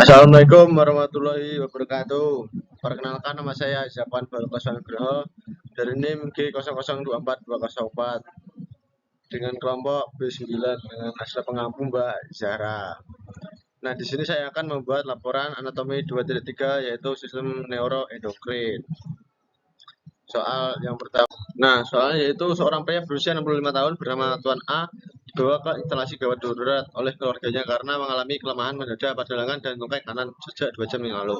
Assalamualaikum warahmatullahi wabarakatuh. Perkenalkan, nama saya Zapan Balokoswanugroho dari NIM G0024-204 dengan kelompok B9 dengan asal pengampu Mbak Zahra. Nah, di sini saya akan membuat laporan anatomi 2.3 yaitu sistem neuroendokrin. Soal yang pertama. Nah, soalnya yaitu seorang pria berusia 65 tahun bernama Tuan A dibawa ke instalasi gawat darurat oleh keluarganya karena mengalami kelemahan mendadak pada lengan dan tungkai kanan sejak 2 jam yang lalu.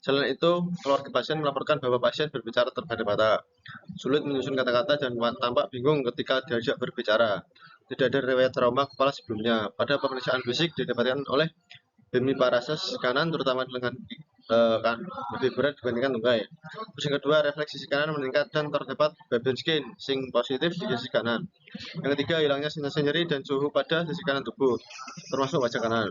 Selain itu, keluarga pasien melaporkan bahwa pasien berbicara terbata-bata, sulit menyusun kata-kata dan tampak bingung ketika diajak berbicara. Tidak ada riwayat trauma kepala sebelumnya. Pada pemeriksaan fisik didapatkan oleh hemiparases kanan terutama dengan kan lebih berat dibandingkan tungkai. Terus yang kedua, refleks sisi kanan meningkat dan terdapat Babinski sing positif di sisi kanan. Yang ketiga, hilangnya sensasi nyeri dan suhu pada sisi kanan tubuh, termasuk wajah kanan.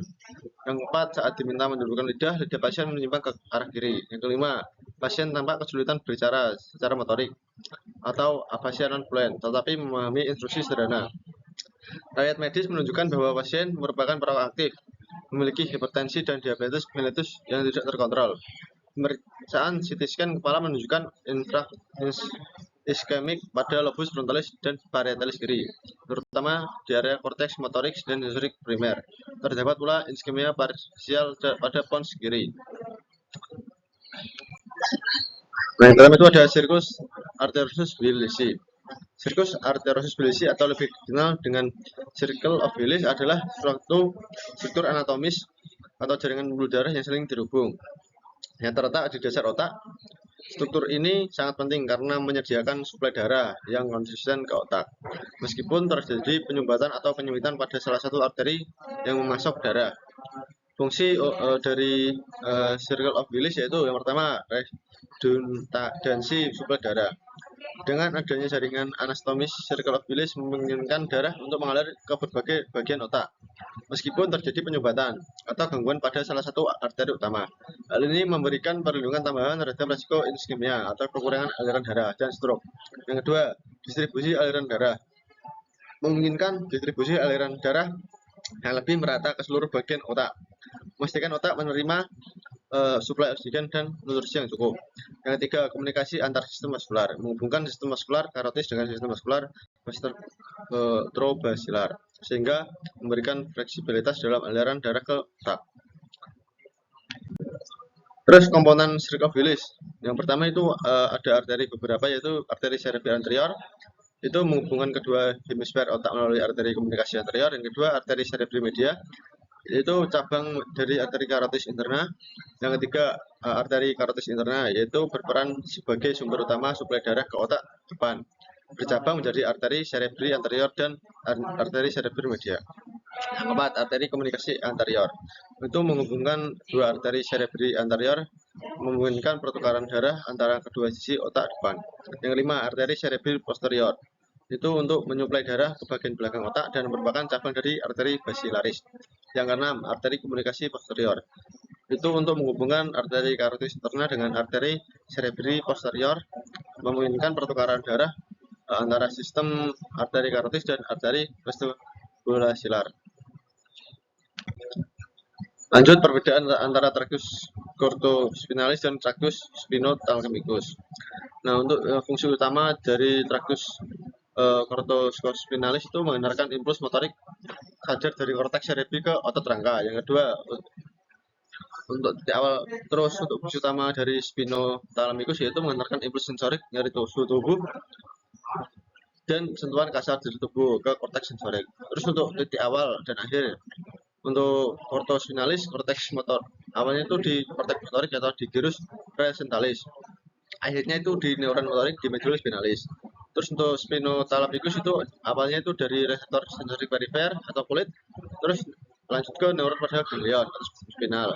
Yang keempat, saat diminta menundukkan lidah pasien menyimpang ke arah kiri. Yang kelima, pasien tampak kesulitan berbicara secara motorik atau afasia non-fluent, tetapi memahami instruksi sederhana. Riwayat medis menunjukkan bahwa pasien merupakan perawat aktif, memiliki hipertensi dan diabetes mellitus yang tidak terkontrol. Pemeriksaan CT scan kepala menunjukkan iskemik pada lobus frontalis dan parietalis kiri, terutama di area korteks motorik dan sensorik primer. Terdapat pula iskemia parsial pada pons kiri. Nah, yang pertama itu ada circus arteriosus bilisi. Circus arteriosus bilisi atau lebih dikenal dengan circle of Willis adalah suatu struktur anatomis atau jaringan pembuluh darah yang saling terhubung yang terletak di dasar otak. Struktur ini sangat penting karena menyediakan suplai darah yang konsisten ke otak. Meskipun terjadi penyumbatan atau penyempitan pada salah satu arteri yang memasok darah. Fungsi dari circle of Willis yaitu yang pertama redundansi suplai darah. Dengan adanya jaringan anastomis, circle of Willis memungkinkan darah untuk mengalir ke berbagai bagian otak, meskipun terjadi penyumbatan atau gangguan pada salah satu arteri utama. Hal ini memberikan perlindungan tambahan terhadap risiko iskemia atau kekurangan aliran darah dan stroke. Yang kedua, distribusi aliran darah. Memungkinkan distribusi aliran darah yang lebih merata ke seluruh bagian otak. Memastikan otak menerima suplai oksigen dan nutrisi yang cukup. Yang ketiga, komunikasi antar sistem vaskular, menghubungkan sistem vaskular karotis dengan sistem vaskular trobasilar, sehingga memberikan fleksibilitas dalam aliran darah ke otak. Terus komponen circle of Willis, yang pertama itu ada arteri beberapa, yaitu arteri cerebri anterior, itu menghubungkan kedua hemisfer otak melalui arteri komunikasi anterior. Yang kedua, arteri cerebri media, yaitu cabang dari arteri karotis interna. Yang ketiga, arteri karotis interna, yaitu berperan sebagai sumber utama suplai darah ke otak depan, bercabang menjadi arteri cerebri anterior dan arteri cerebri media. Yang keempat, arteri komunikasi anterior, itu menghubungkan dua arteri cerebri anterior, memungkinkan pertukaran darah antara kedua sisi otak depan. Yang kelima, arteri cerebri posterior, itu untuk menyuplai darah ke bagian belakang otak dan merupakan cabang dari arteri basilaris. Yang keenam, arteri komunikasi posterior, itu untuk menghubungkan arteri karotis interna dengan arteri cerebri posterior, memungkinkan pertukaran darah antara sistem arteri karotis dan arteri vestibulasilar. Lanjut, perbedaan antara tractus cortospinalis dan tractus spinothalamikus. Nah, untuk fungsi utama dari tractus cortospinalis itu menghindarkan impuls motorik sadar dari korteks cerebri ke otot rangka. Yang kedua, untuk di awal, terus untuk fungsi utama dari spinothalamikus yaitu menghantarkan impuls sensorik nyeri suhu tubuh dan sentuhan kasar dari tubuh ke korteks sensorik. Terus untuk titik awal dan akhir, untuk cortospinalis, korteks motor awalnya itu di korteks motorik atau di gyrus presentalis, akhirnya itu di neuron motorik di medulla spinalis. Terus untuk spinothalamikus itu awalnya itu dari reseptor sensorik perifer atau kulit, terus lanjut ke neuron pada ganglion atau spinal,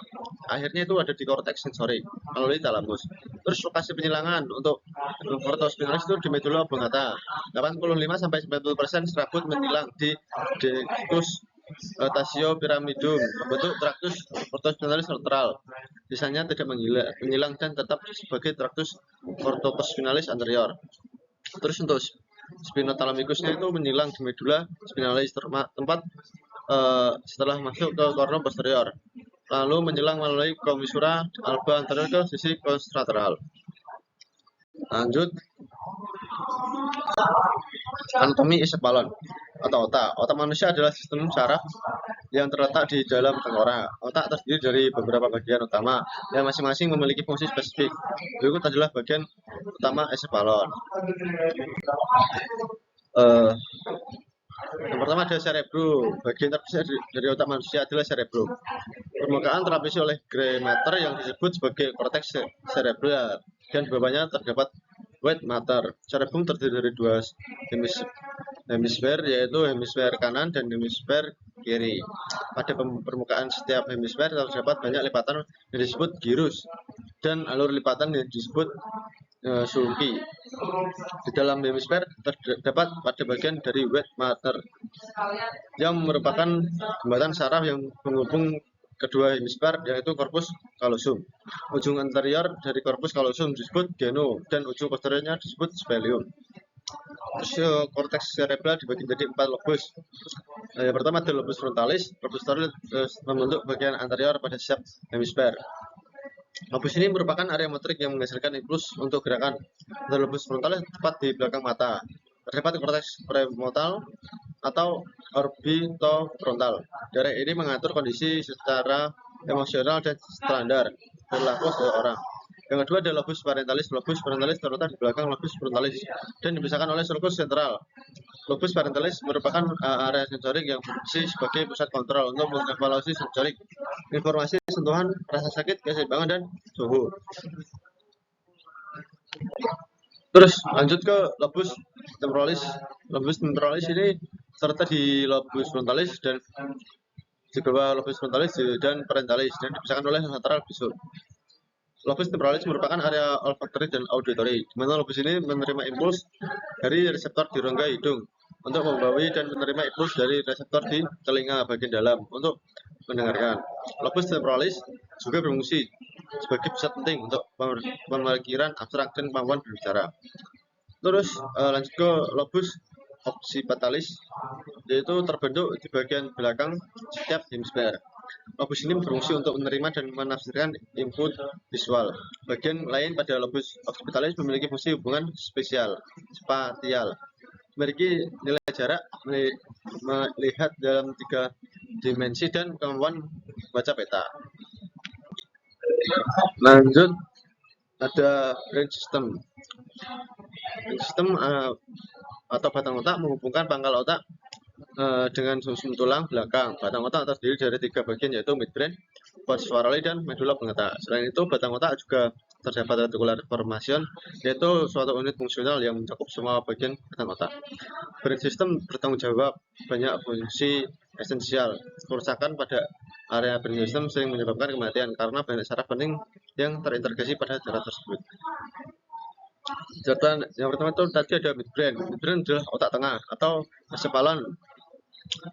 akhirnya itu ada di korteks sensorik melalui talamus. Terus lokasi penyilangan untuk cortospinalis itu di medulla oblongata, 85-90% serabut menghilang di decus tasio piramidum bentuk tractus cortospinalis lateral, sisanya tidak menghilang dan tetap sebagai tractus cortospinalis anterior. Terus untuk spinothalamikusnya itu menghilang di medulla spinalis tempat setelah masuk ke korno posterior. lalu menjelang melalui commissura alba anterior ke sisi kontrateral. Lanjut, anatomi isepalon atau otak. Otak manusia adalah sistem saraf yang terletak di dalam tengkorak. Otak terdiri dari beberapa bagian utama yang masing-masing memiliki fungsi spesifik. Berikut adalah bagian utama isepalon. Yang pertama ada cerebro. Bagian terbesar dari otak manusia adalah cerebro. Permukaan terlapisi oleh gray matter yang disebut sebagai korteks cerebral, dan di bawahnya terdapat white matter. Cerebrum terdiri dari dua hemisfer, yaitu hemisfer kanan dan hemisfer kiri. Pada permukaan setiap hemisfer terdapat banyak lipatan yang disebut gyrus dan alur lipatan yang disebut sulci. Di dalam hemisfer terdapat pada bagian dari white matter yang merupakan jembatan saraf yang menghubung kedua hemisfer, yaitu corpus callosum. Ujung anterior dari corpus callosum disebut geno dan ujung posteriornya disebut sphenium. Korteks cerebral dibagi menjadi 4 lobus. Yang pertama adalah lobus frontalis. Lobus frontalis membentuk bagian anterior pada setiap hemisfer. Lobus ini merupakan area motorik yang menghasilkan impuls untuk gerakan. Lobus frontalis tepat di belakang mata. Terdapat korteks premotal atau orbitofrontal. Daerah ini mengatur kondisi secara emosional dan standar berlaku pada orang. Yang kedua adalah lobus parentalis. Lobus parentalis terletak di belakang lobus frontalis dan dipisahkan oleh sulcus sentral. Lobus parentalis merupakan area sensorik yang berfungsi sebagai pusat kontrol untuk mengevaluasi sensorik, informasi sentuhan, rasa sakit, keseimbangan, dan suhu. Terus lanjut ke lobus temporalis. Lobus temporalis ini terletak di lobus frontalis dan di bawah lobus frontalis dan parentalis dan dipisahkan oleh lateral visor. Lobus temporalis merupakan area olfaktori dan auditory, di mana lobus ini menerima impuls dari reseptor di rongga hidung untuk membawahi dan menerima impuls dari reseptor di telinga bagian dalam untuk mendengarkan. Lobus temporalis juga berfungsi sebagai pusat penting untuk pemikiran abstrak dan kemampuan berbicara. Terus lanjut ke lobus occipitalis, yaitu terbentuk di bagian belakang setiap hemisfer. Lobus ini berfungsi untuk menerima dan menafsirkan input visual. Bagian lain pada lobus occipitalis memiliki fungsi hubungan spasial, memiliki nilai jarak, melihat dalam 3 dimensi, dan kemampuan baca peta. Lanjut, ada brain system. Brain system atau batang otak menghubungkan pangkal otak dengan sumsum tulang belakang. Batang otak terdiri dari 3 bagian, yaitu midbrain, pons varoli, dan medula oblongata. Selain itu, batang otak juga terdapat reticular formation, yaitu suatu unit fungsional yang mencakup semua bagian batang otak. Brain system bertanggung jawab banyak fungsi esensial. Kerusakan pada area brain system sering menyebabkan kematian karena banyak saraf penting yang terintegrasi pada daerah tersebut. Yang pertama itu tadi ada midbrain. Midbrain adalah otak tengah atau isepalon,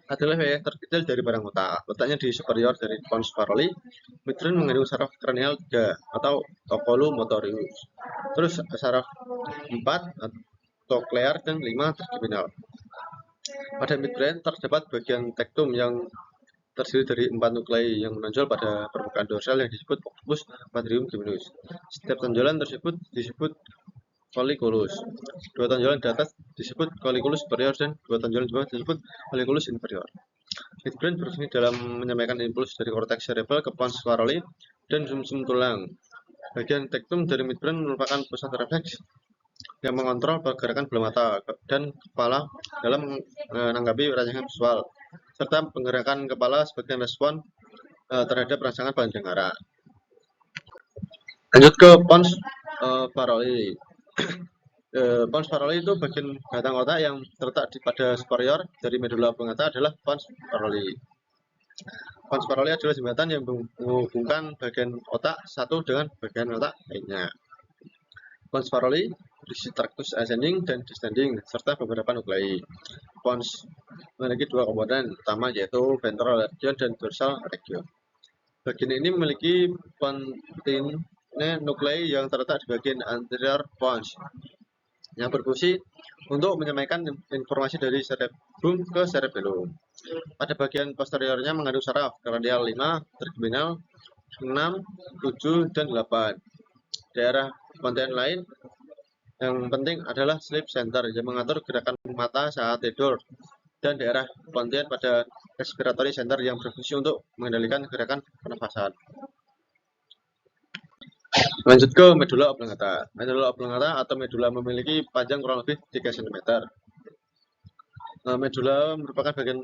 adalah yang terkecil dari barang otak. Letaknya di superior dari pons varoli. Midbrain mengandung saraf kranial 3 atau oculomotorius. Terus saraf 4 coclear dan 5 trigeminal. Pada midbrain terdapat bagian tektum yang terdiri dari 4 nuklei yang menonjol pada permukaan dorsal yang disebut octopus quadrium luminus. Setiap tonjolan tersebut disebut colliculus. 2 tonjolan di atas disebut colliculus superior dan 2 tonjolan di bawah disebut colliculus inferior. Midbrain berfungsi dalam menyampaikan impuls dari korteks cerebral ke pons varoli dan sumsum tulang. Bagian tektum dari midbrain merupakan pusat refleks yang mengontrol pergerakan bola mata dan kepala dalam menanggapi rangsangan visual, serta penggerakan kepala sebagai respon terhadap rangsangan pandangan. Lanjut ke pons varoli. Pons varoli itu bagian batang otak yang terletak pada superior dari medula oblongata adalah pons varoli. Pons varoli adalah jembatan yang menghubungkan bagian otak satu dengan bagian otak lainnya. Pons varoli berisi tractus ascending dan descending serta beberapa nuklei. Pons memiliki 2 komponen utama, yaitu ventral region dan dorsal region. Bagian ini memiliki nuklei yang terletak di bagian anterior pons yang berfungsi untuk menyampaikan informasi dari cerebrum ke cerebellum. Pada bagian posteriornya mengandung saraf kranial 5, trigeminal 6, 7, dan 8. Daerah konten lain yang penting adalah sleep center yang mengatur gerakan mata saat tidur, dan daerah konten pada respiratory center yang berfungsi untuk mengendalikan gerakan pernafasan. Lanjut ke medula oblongata. Medula oblongata atau medula memiliki panjang kurang lebih 3 cm. Medula merupakan bagian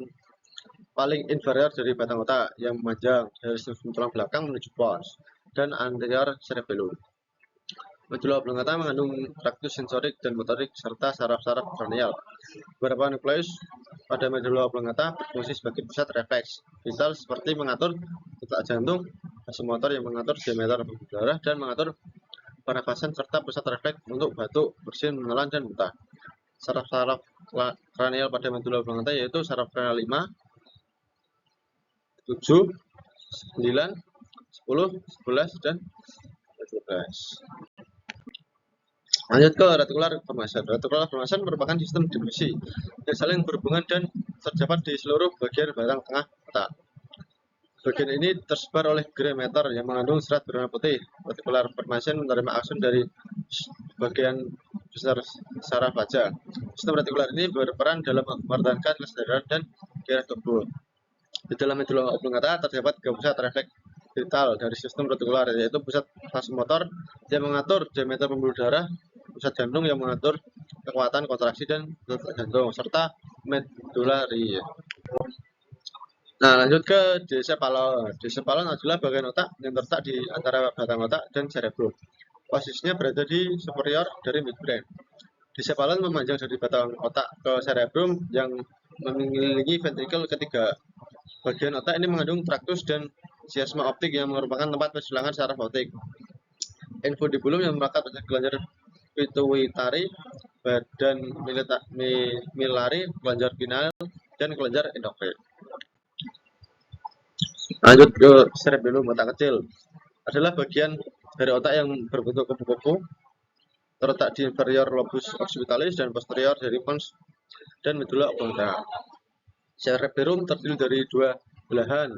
paling inferior dari batang otak yang memanjang dari sudut tulang belakang menuju pons dan anterior cerebellum. Medula oblongata mengandung traktus sensorik dan motorik serta saraf-saraf kranial. Beberapa nukleus pada medula oblongata berfungsi sebagai pusat refleks vital seperti mengatur detak jantung, vasomotor yang mengatur diameter pembuluh darah dan mengatur pernafasan, serta pusat refleks untuk batuk, bersin, menelan, dan muntah. Saraf-saraf kranial pada medula oblongata yaitu saraf kranial 5, 7, 9, 10, 11, dan 12. Lanjut ke retikular formasan. Retikular formasan merupakan sistem diffusi yang saling berhubungan dan terdapat di seluruh bagian batang tengah otak. Bagian ini tersebar oleh gray matter yang mengandung serat berwarna putih. Retikular formation menerima akson dari bagian besar saraf wajah. Sistem retikular ini berperan dalam mempertahankan kesadaran dan gairah tubuh. Di dalam medula oblongata terdapat 3 pusat refleks vital dari sistem retikular, yaitu pusat vasomotor yang mengatur diameter pembuluh darah, pusat jantung yang mengatur kekuatan kontraksi dan detak jantung, serta medulari. Nah, lanjut ke decephalon. Decephalon adalah bagian otak yang terletak di antara batang otak dan cerebrum. Posisinya berada di superior dari midbrain. Decephalon memanjang dari batang otak ke cerebrum yang mengelilingi ventrikel ketiga. Bagian otak ini mengandung traktus dan chiasma optik yang merupakan tempat pendulangan saraf optik. Infundibulum yang melekat pada kelenjar pituitari, badan milari, kelenjar pineal, dan kelenjar endokrin. Lanjut ke cerebellum, otak kecil. Adalah bagian dari otak yang berbentuk kupu-kupu, terletak di inferior lobus occipitalis dan posterior dari pons dan medula oblongata. Cerebellum terdiri dari 2 belahan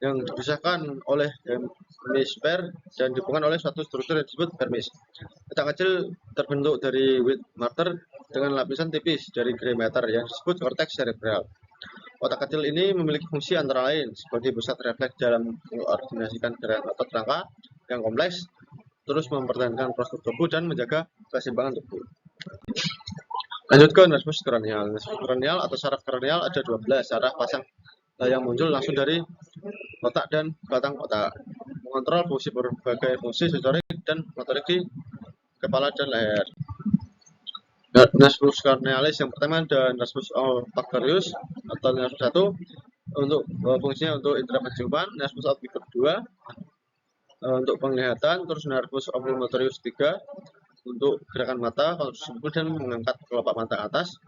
yang dipisahkan oleh hemisfer dan dihubungkan oleh suatu struktur yang disebut vermis. Otak kecil terbentuk dari white matter dengan lapisan tipis dari gray matter yang disebut cortex cerebral. Otak kecil ini memiliki fungsi antara lain sebagai pusat refleks dalam mengkoordinasikan gerakan otot rangka yang kompleks, terus mempertahankan postur tubuh dan menjaga keseimbangan tubuh. Lanjut ke nervus kranial. Nervus kranial atau saraf kranial ada 12 saraf pasang yang muncul langsung dari otak dan batang otak, mengontrol fungsi berbagai fungsi sensorik dan motorik di kepala dan leher. Nervus cranialis yang pertama ada nervus olfactorius atau nervus 1 untuk fungsinya untuk indera penciuman, nervus opticus 2 untuk penglihatan, terus nervus oculomotorius 3 untuk gerakan mata, konstruksi dan mengangkat kelopak mata atas,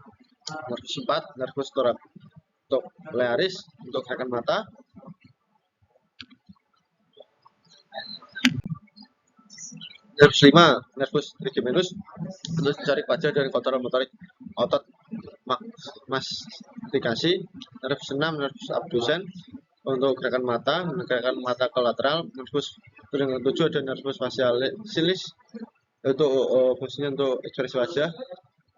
nervus 4 nervus thoracolearis untuk gerakan mata, nervus 5 nervus trigeminus untuk mencari wajah dan kontrol motorik otot mastikasi, nervus 6 nervus abdusen untuk gerakan mata ke lateral, nervus 7 ada nervus facialis untuk fungsinya untuk ekspresi wajah,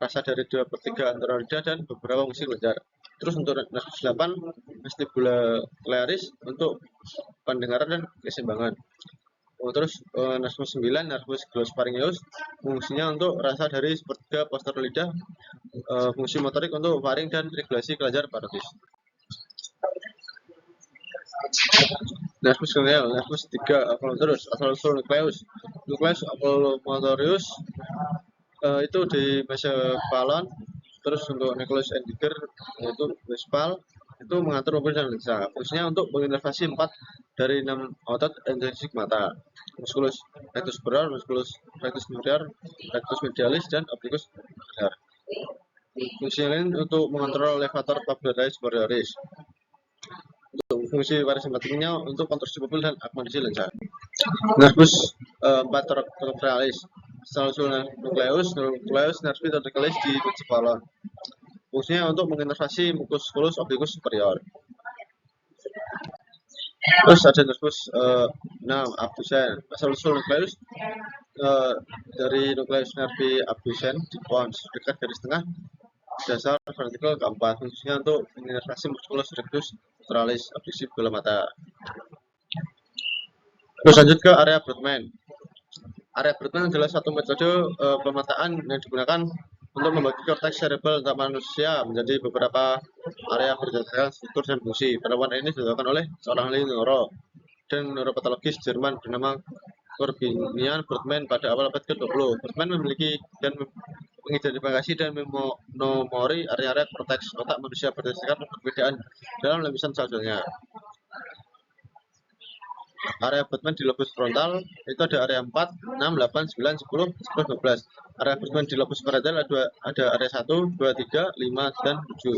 rasa dari 2/3 antara lidah dan beberapa fungsi kelenjar. Terus untuk nervus 8 vestibulocerebris untuk pendengaran dan keseimbangan. Terus nervus 9 nervus glossopharyngeus fungsinya untuk rasa dari 1/3 posterior lidah, fungsi motorik untuk faring dan regulasi kelenjar parotis. Nervus cranial, nervus 3 oculomotorius, nucleus oculomotorius itu di mesocephalon. Terus untuk nucleus indiger yaitu vespal itu mengatur mobil dan lensa. Fungsinya untuk menginervasi 4 dari 6 otot intrinsik mata: musculus rectus superior, musculus rectus inferior, rectus medialis, dan obliquus inferior. Fungsi lain untuk mengontrol levator pubis superioris. Untuk fungsi parasimpatiknya untuk konstruksi pupil dan akomodasi lensa. Nervus 4 thoracocerebris, nucleus nervi torticollis di mesocephalon. Fungsinya untuk menginnervasi mucus scolus obliquus superior. Terus ada nervus abdusen. Asal usul nukleus dari nukleus nervi abdusen di pons dekat garis tengah dasar vertikal keempat. Fungsinya untuk menginervasi musculus rectus lateralis abduksi bola mata. Terus lanjut ke area Brodmann. Area Brodmann adalah satu metode pemataan yang digunakan untuk membagi korteks cerebral untuk manusia menjadi beberapa area berdasarkan struktur dan fungsi. Penemuan ini dilakukan oleh seorang ahli neuro dan neuropatologis Jerman bernama Corbinian Brodmann pada awal abad ke-20. Brodmann memiliki dan mengidentifikasi dan menomori area-area korteks otak manusia berdasarkan perbedaan dalam lapisan sel-selnya. Area Brodmann di lobus frontal itu ada area 4, 6, 8, 9, 10, 11, 12. Area Brodmann di lobus parietal ada area 1, 2, 3, 5, dan 7.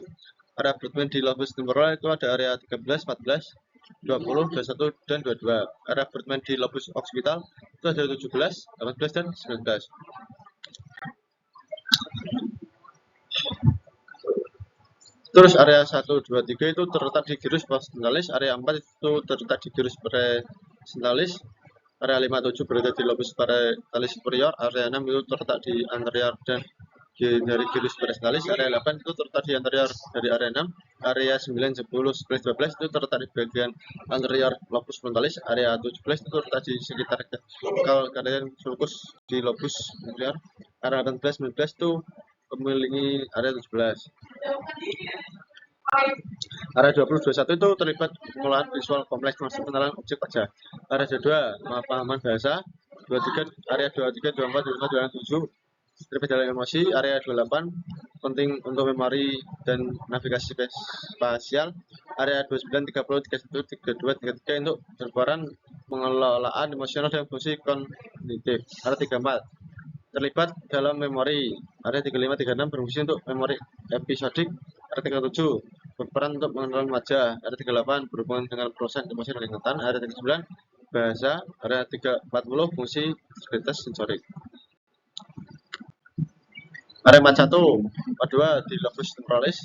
Area Brodmann di lobus temporal itu ada area 13, 14, 20, 21, dan 22. Area Brodmann di lobus occipital itu ada 17, 18, dan 19. Terus area 1, 2, 3 itu terletak di gyrus postdentalis, area 4 itu terletak di gyrus presentalis, area 5, 7 berada di lobus parietal superior, area 6 itu terletak di anterior dan dari gyrus presentalis, area 8 itu terletak di anterior dari area 6, area 9, 10, 11, 12 itu terletak di bagian anterior lobus frontalis, area 17 itu terletak di sekitar kalian sulcus di lobus anterior, area 18, 19 itu memiliki area 17. Area 20, 21 itu terlibat pengolahan visual kompleks masuk pengenalan objek wajah. Area 22 pemahaman bahasa. 23 area 23, 24, 25, 27 terlibat dalam emosi. Area 28 penting untuk memori dan navigasi spasial. Area 29, 30, 31, 32, 33 untuk berperan pengelolaan emosional dan fungsi kognitif. Area 34 terlibat dalam memori. Area 35, 36 berfungsi untuk memori episodik. Area 37 berperan untuk pengenalan wajah. Area 38 berhubungan dengan proses emosi dan ingatan. Area 39 bahasa. Area 40 fungsi sensibilitas sensorik. Area 41, 42 di lobus temporalis.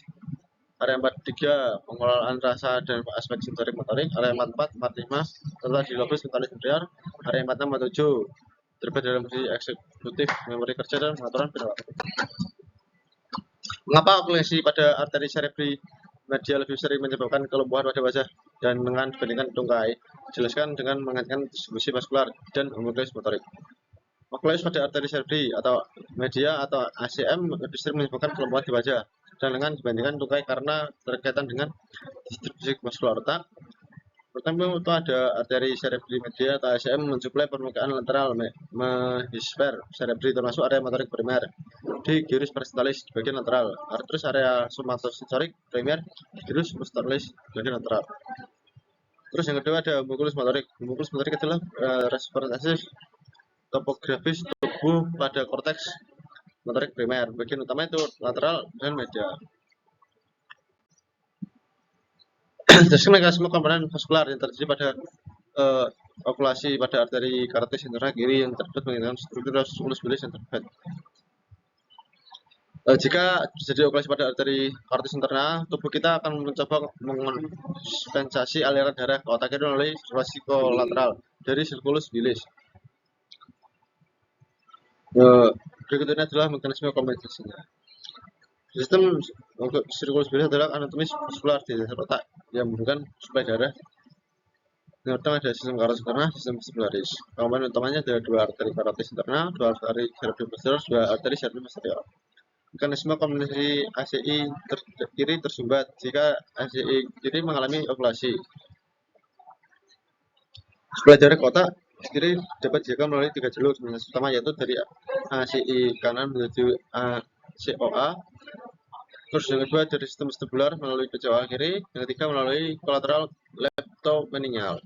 Area 43 pengelolaan rasa dan aspek sensorik motorik. Area 44, 45 terletak di lobus frontalis inferior. Area 46, 47 terlibat dalam fungsi eksekutif, memori kerja, dan pengaturan perilaku. Mengapa okulasi pada arteri cerebri media lebih sering menyebabkan kelumpuhan pada wajah dan lengan dibandingkan tungkai? Jelaskan dengan mengaitkan distribusi vaskular dan homogenis motorik. Okulasi pada arteri cerebri atau media atau ACM lebih sering menyebabkan kelumpuhan di wajah dan lengan dibandingkan tungkai karena terkaitan dengan distribusi vaskular otak. Pertama itu ada arteri cerebri media atau ACM mensuplai permukaan lateral hemisfer cerebri termasuk area motorik primer di gyrus presentalis di bagian lateral. Terus area somatosensorik primer di gyrus posterolalis di bagian lateral. Terus yang kedua ada homunculus motorik. Homunculus motorik adalah representasi topografis tubuh pada korteks motorik primer. Bagian utama itu lateral dan medial. Terus mekanisme komponen vaskular yang terjadi pada okulasi pada arteri karotis interna kiri yang terdapat mengenai struktur sulcus bilis yang terdapat. Jika terjadi okulasi pada arteri karotis interna, tubuh kita akan mencoba mengompensasi aliran darah ke otak kiri melalui kolateral dari sulcus bilis. Berikut ini adalah mekanisme kompensasinya. Sistem sulcus bilis adalah anatomis vaskular di dasar otak yang membutuhkan suplai darah. Yang pertama ada sistem karotis interna, sistem vestibularis. Komponen utamanya ada dua arteri karotis interna, dua arteri cerebri posterior, dua arteri cerebri posterior. Mekanisme kombinasi ACI kiri tersumbat jika ACI kiri mengalami okulasi. Suplai darah ke otak kiri dapat dijaga melalui tiga jalur utama, yaitu dari ACI kanan menuju ACOA. Terus yang kedua dari sistem vestibular melalui PCOA kiri, yang ketiga melalui kolateral leptomeningeal.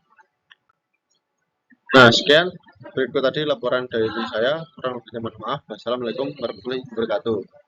Nah, sekian berikut tadi laporan dari saya. Kurang lebihnya mohon maaf. Wassalamualaikum warahmatullahi wabarakatuh.